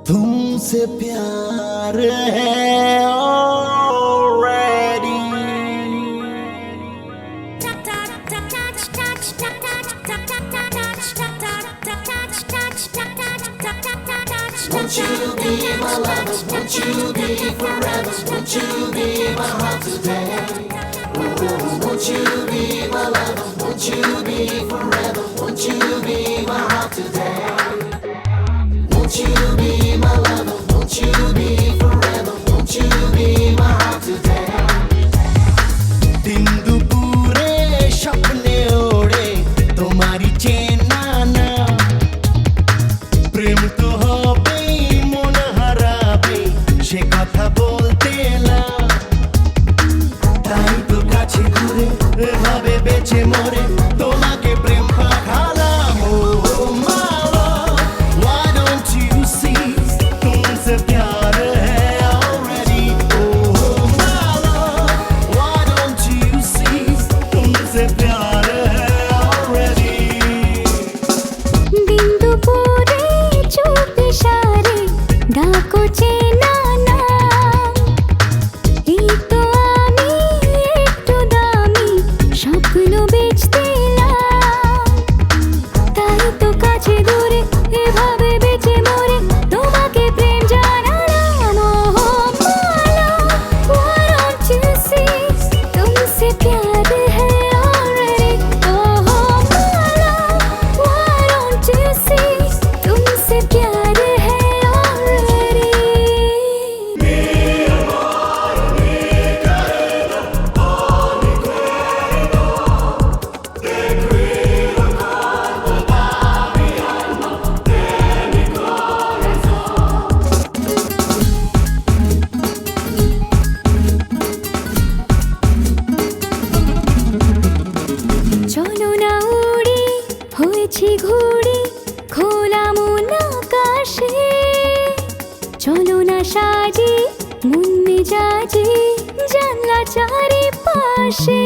तुमसे प्यार है already। Won't you be my lover? Won't you be forever? Won't you be my heart today? Won't you be my lover? Won't you be forever? Won't you be my heart today? Won't you be my lover? Won't you be forever? Won't you be my heart today? दिन दुपुरे স্বপ্নে ওড়ে তোমারই চেনা না, প্রেম তো হবেই মন হারাবে সে কথা বলতে না, তাই তো কাছে ঘুরে এভাবে বেঁচে মরে তোমাকে প্রেম পাঠালাম। ও মালা, why don't you see तुमसे प्यार है already। O Mala, why don't you see तुमसे प्यार है already। दिन दुपुरे चुप इशारे डाको চেনা না, এই তো আমি একটু দামি স্বপ্ন বেচতে এলাম, তাই তো কাছে দূরে এভাবে বেঁচে মরে তোমাকে প্রেম জানালাম। ও মালা, why don't you see तुमसे प्यार है already। O Mala, why don't you see तुमसे प्यार है already। চলো না উড়ি হয়েছি ঘুড়ি খোলা মন আকাশে, চলো না সাজি মন মেজাজি জানলা চারিপাশে।